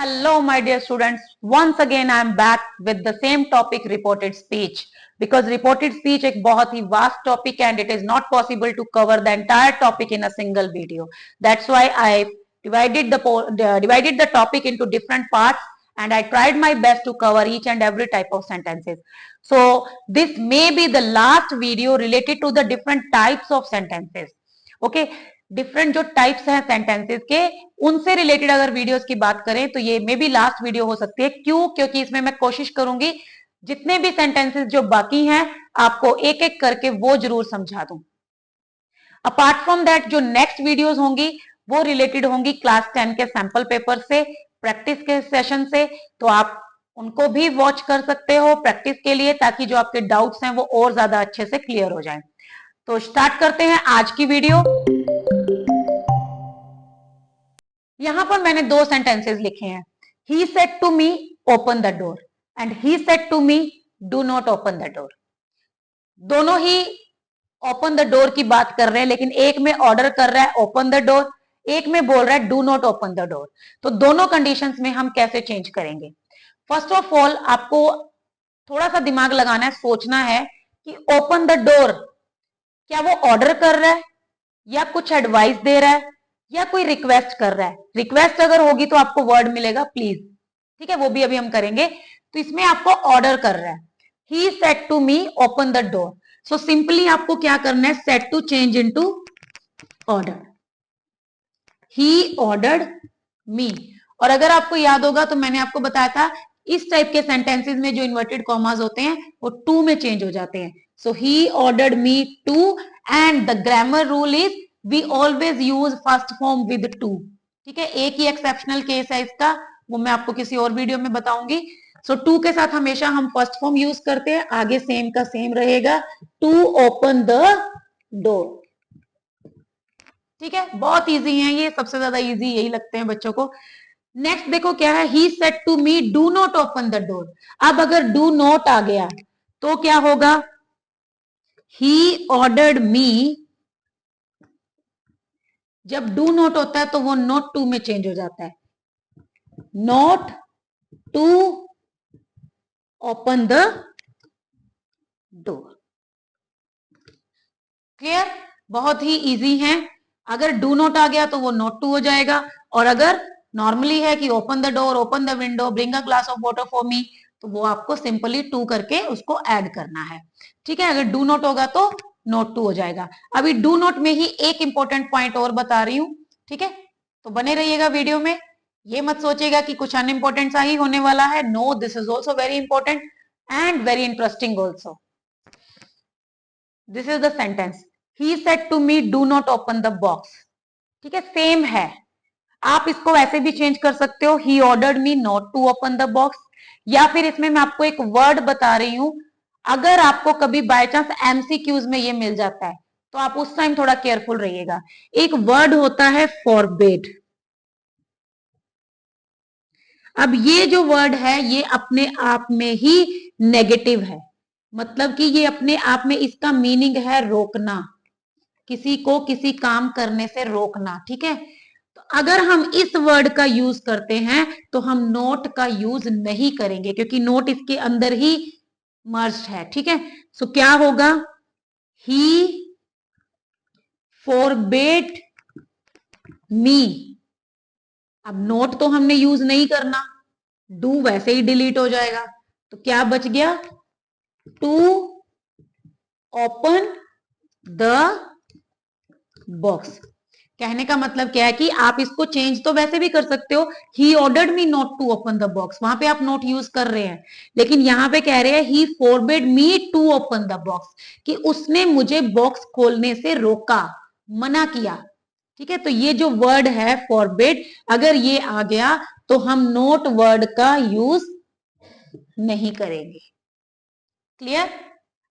Hello, my dear students. Once again, I am back with the same topic, reported speech. Because reported speech एक बहुत ही vast topic and it is not possible to cover the entire topic in a single video. That's why I divided the topic into different parts and I tried my best to cover each and every type of sentences. So this may be the last video related to the different types of sentences. Okay. Different जो types हैं sentences के उनसे related अगर videos की बात करें तो ये मे बी लास्ट वीडियो हो सकती है। क्यों? क्योंकि इसमें मैं कोशिश करूंगी जितने भी सेंटेंसेस जो बाकी हैं आपको एक एक करके वो जरूर समझा दूं। अपार्ट फ्रॉम दैट जो नेक्स्ट वीडियोस होंगी वो रिलेटेड होंगी क्लास 10 के सैंपल पेपर से, प्रैक्टिस के सेशन से, तो आप उनको भी वॉच कर सकते हो प्रैक्टिस के लिए ताकि जो आपके डाउट्स हैं वो और ज्यादा अच्छे से क्लियर हो जाए। तो स्टार्ट करते हैं आज की वीडियो। यहां पर मैंने दो सेंटेंसेस लिखे हैं। He said to me open the door and he said to me do not open the door. दोनों ही ओपन द डोर की बात कर रहे हैं, लेकिन एक में ऑर्डर कर रहा है ओपन द डोर, एक में बोल रहा है do not open the door. तो दोनों कंडीशंस में हम कैसे चेंज करेंगे? फर्स्ट ऑफ ऑल आपको थोड़ा सा दिमाग लगाना है, सोचना है कि ओपन द डोर क्या वो ऑर्डर कर रहा है या कुछ एडवाइस दे रहा है या कोई रिक्वेस्ट कर रहा है। रिक्वेस्ट अगर होगी तो आपको वर्ड मिलेगा प्लीज, ठीक है, वो भी अभी हम करेंगे। तो इसमें आपको ऑर्डर कर रहा है। He said to me open the door. So simply आपको क्या करना है, said to change into order. He ordered me. और अगर आपको याद होगा तो मैंने आपको बताया था इस टाइप के सेंटेंसेस में जो इन्वर्टेड कॉमास होते हैं वो टू में चेंज हो जाते हैं। So he ordered me to and the grammar rule is we always use first form with to. ठीक है, एक ही एक्सेप्शनल केस है इसका, वो मैं आपको किसी और वीडियो में बताऊंगी। सो टू के साथ हमेशा हम फर्स्ट फॉर्म यूज करते हैं, आगे सेम का सेम रहेगा, टू ओपन द डोर। ठीक है, बहुत इजी है ये, सबसे ज्यादा इजी यही लगते हैं बच्चों को। नेक्स्ट देखो क्या है, he said to me do not open the door. अब अगर डू नॉट आ गया तो क्या होगा, ही ऑर्डर्ड मी। जब डू नॉट होता है तो वो नॉट टू में चेंज हो जाता है, not to open the door. Clear? बहुत ही इजी है। अगर डू नॉट आ गया तो वो नॉट टू हो जाएगा, और अगर नॉर्मली है कि open the door, open the window, bring a glass of water for me, तो वो आपको सिंपली टू करके उसको ऐड करना है। ठीक है, अगर डू नॉट होगा तो नॉट टू हो जाएगा। अभी डू नॉट में ही एक इंपॉर्टेंट पॉइंट और बता रही हूं, ठीक है, तो बने रहिएगा वीडियो में। ये मत सोचिएगा कि कुछ अनइंपॉर्टेंट सा ही होने वाला है। No, this is also very important and very interesting also. This is the sentence, he said to me do not open the box. ठीक है, सेम है, आप इसको वैसे भी चेंज कर सकते हो, he ordered me not to open the box. या फिर इसमें मैं आपको एक वर्ड बता रही हूं, अगर आपको कभी बाय चांस एमसीक्यूज में ये मिल जाता है तो आप उस टाइम थोड़ा केयरफुल रहिएगा। एक वर्ड होता है फॉरबिड। अब ये जो वर्ड है ये अपने आप में ही नेगेटिव है, मतलब कि ये अपने आप में इसका मीनिंग है रोकना, किसी को किसी काम करने से रोकना। ठीक है, तो अगर हम इस वर्ड का यूज करते हैं तो हम नोट का यूज नहीं करेंगे क्योंकि नोट इसके अंदर ही मर्ज्ड है। ठीक है, सो क्या होगा, ही फॉरबिड मी। अब नोट तो हमने यूज नहीं करना, डू वैसे ही डिलीट हो जाएगा, तो क्या बच गया, टू ओपन द बॉक्स। कहने का मतलब क्या है कि आप इसको चेंज तो वैसे भी कर सकते हो, he ordered me not to open the box, वहां पे आप नोट यूज कर रहे हैं, लेकिन यहां पे कह रहे हैं he forbid me to open the box, कि उसने मुझे बॉक्स खोलने से रोका, मना किया। ठीक है, तो ये जो वर्ड है फॉरबिड, अगर ये आ गया तो हम नोट वर्ड का यूज नहीं करेंगे। क्लियर?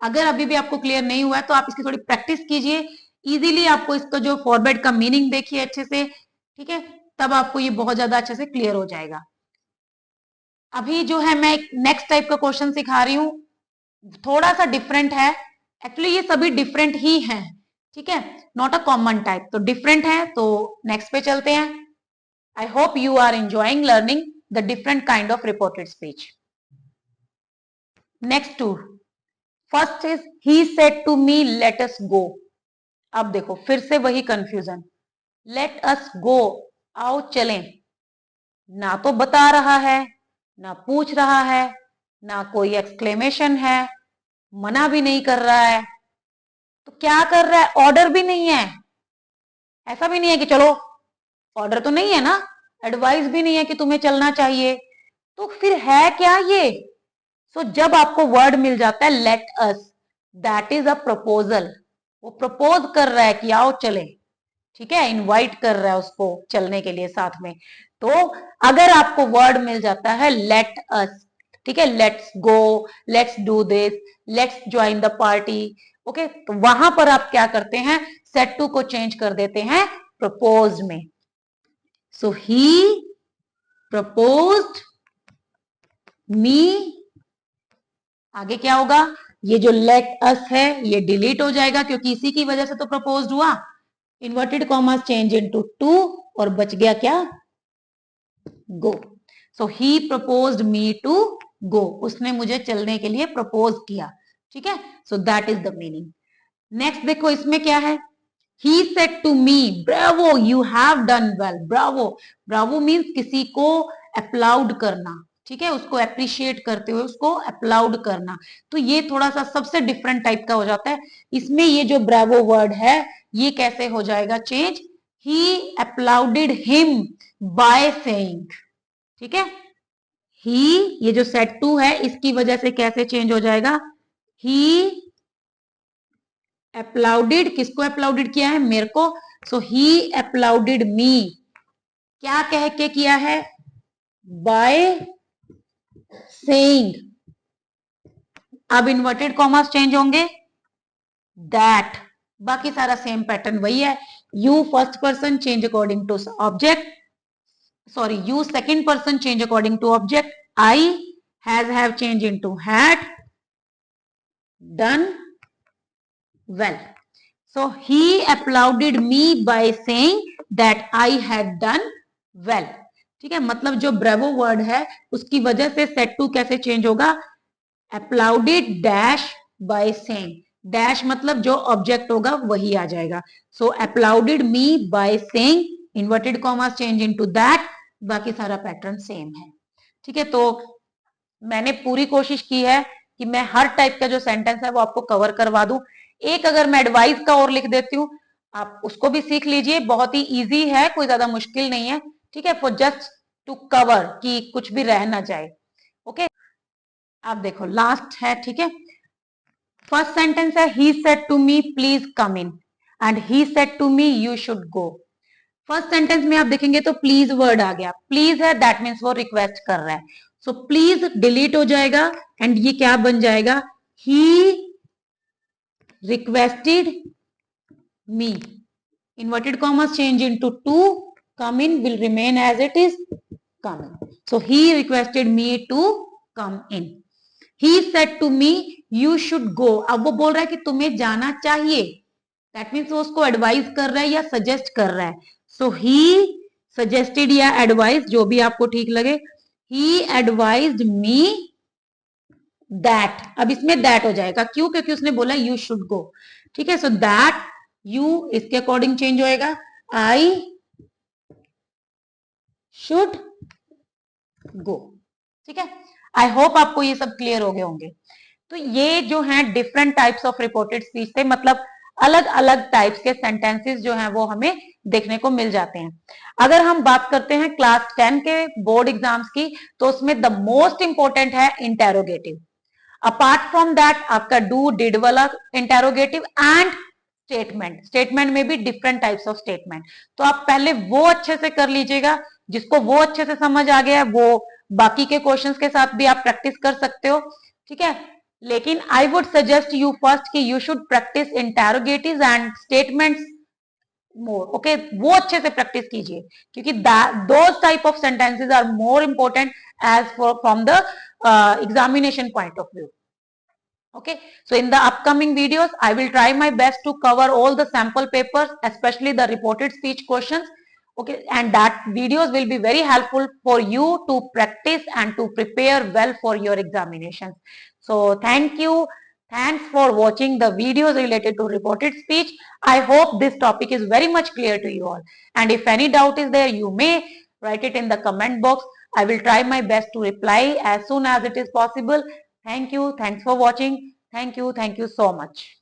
अगर अभी भी आपको क्लियर नहीं हुआ है तो आप इसकी थोड़ी प्रैक्टिस कीजिए, इजीली आपको इसका जो फॉरवर्ड का मीनिंग देखिए अच्छे से, ठीक है, तब आपको ये बहुत ज्यादा अच्छे से क्लियर हो जाएगा। अभी जो है मैं नेक्स्ट टाइप का क्वेश्चन सिखा रही हूं, थोड़ा सा डिफरेंट है, एक्चुअली ये सभी डिफरेंट ही हैं, ठीक है, नॉट अ कॉमन टाइप, तो डिफरेंट है। तो नेक्स्ट पे चलते हैं। I hope you are enjoying learning the different kind of reported speech. Next two. First is he said to me, let us go. अब देखो फिर से वही कंफ्यूजन, लेट अस गो, आओ चलें, ना तो बता रहा है, ना पूछ रहा है, ना कोई एक्सक्लेमेशन है, मना भी नहीं कर रहा है, तो क्या कर रहा है, ऑर्डर भी नहीं है, ऐसा भी नहीं है कि चलो, ऑर्डर तो नहीं है ना, एडवाइस भी नहीं है कि तुम्हें चलना चाहिए, तो फिर है क्या ये। सो जब आपको वर्ड मिल जाता है let us, that is a proposal, वो प्रपोज कर रहा है कि आओ चले, ठीक है, इनवाइट कर रहा है उसको चलने के लिए साथ में। तो अगर आपको वर्ड मिल जाता है लेट अस, ठीक है, let's go, let's do this, let's join the party, okay, तो वहां पर आप क्या करते हैं, सेट टू को चेंज कर देते हैं प्रपोज में। सो ही प्रपोज्ड मी, आगे क्या होगा, ये जो लेट अस है ये डिलीट हो जाएगा क्योंकि इसी की वजह से तो प्रपोज्ड हुआ, inverted commas change into two और बच गया क्या, गो। सो ही प्रपोज्ड मी टू गो, उसने मुझे चलने के लिए प्रपोज किया, ठीक है, so that is the meaning. Next देखो इसमें क्या है, he said to me, bravo, you have done well, bravo, bravo means किसी को applaud करना, ठीक है, उसको अप्रिशिएट करते हुए उसको अप्लाउड करना, तो ये थोड़ा सा सबसे डिफरेंट टाइप का हो जाता है। इसमें ये जो ब्रावो वर्ड है ये कैसे हो जाएगा change, he applauded him by saying, ठीक है, ही ये जो सेट टू है इसकी वजह से कैसे चेंज हो जाएगा, ही अप्लाउडेड, किसको अप्लाउडेड किया है, मेरे को, सो ही अप्लाउडेड मी, क्या कह के किया है, बाय सेइंग, अब इन्वर्टेड कॉमास चेंज होंगे, दैट, बाकी सारा सेम पैटर्न वही है, you first person change according to object, sorry you second person change according to object, I has have change into had, done well, so he applauded me by saying that I had done well, ठीक है, मतलब जो bravo word है उसकी वजह से set to कैसे change होगा, applauded dash by saying, dash मतलब जो ऑब्जेक्ट होगा वही आ जाएगा, सो applauded me by saying, inverted commas change into that, बाकी सारा पैटर्न सेम है, ठीक है। तो मैंने पूरी कोशिश की है कि मैं हर टाइप का जो सेंटेंस है वो आपको कवर करवा दूं। एक अगर मैं एडवाइस का और लिख देती हूँ, आप उसको भी सीख लीजिए, बहुत ही इजी है, कोई ज्यादा मुश्किल नहीं है, ठीक है, फॉर जस्ट टू कवर कि कुछ भी रह ना जाए, ओके। आप देखो लास्ट है, ठीक है, फर्स्ट सेंटेंस है he said to me please come in and he said to me you should go. First sentence में आप देखेंगे तो प्लीज वर्ड आ गया, प्लीज है दैट मीन्स वो रिक्वेस्ट कर रहा है, सो प्लीज डिलीट हो जाएगा एंड ये क्या बन जाएगा, ही requested me, inverted commas change into to, come in will remain as it is, come in, so he requested me to come in, he said to me you should go, अब वो बोल रहा है कि तुम्हें जाना चाहिए, that means वो उसको एडवाइस कर रहा है या सजेस्ट कर रहा है, so he suggested या एडवाइस जो भी आपको ठीक लगे, he advised me दैट, अब इसमें दैट हो जाएगा, क्यों, क्योंकि उसने बोला यू शुड गो, ठीक है, सो दैट यू इसके अकॉर्डिंग चेंज होएगा, आई शुड गो, ठीक है। आई होप आपको ये सब क्लियर हो गए होंगे। तो ये जो है different types of reported speech थे, मतलब अलग अलग टाइप्स के सेंटेंसेस जो हैं वो हमें देखने को मिल जाते हैं। अगर हम बात करते हैं क्लास 10 के बोर्ड एग्जाम्स की, तो उसमें द मोस्ट इंपॉर्टेंट है इंटेरोगेटिव, अपार्ट फ्रॉम दैट आपका डू डिड वाला इंटेरोगेटिव एंड स्टेटमेंट, स्टेटमेंट में भी डिफरेंट टाइप्स ऑफ स्टेटमेंट, तो आप पहले वो अच्छे से कर लीजिएगा, जिसको वो अच्छे से समझ आ गया वो बाकी के क्वेश्चंस के साथ भी आप प्रैक्टिस कर सकते हो, ठीक है, लेकिन I would suggest you first कि you should practice interrogatives and statements more, okay, वो अच्छे से प्रैक्टिस कीजिए क्योंकि those type of sentences are more important as from the examination point of view, okay. So in the upcoming videos I will try my best to cover all the sample papers, especially the reported speech questions, Okay, and that videos will be very helpful for you to practice and to prepare well for your examinations. So thank you. Thanks for watching the videos related to reported speech. I hope this topic is very much clear to you all. And if any doubt is there, you may write it in the comment box. I will try my best to reply as soon as it is possible. Thank you. Thanks for watching. Thank you. Thank you so much.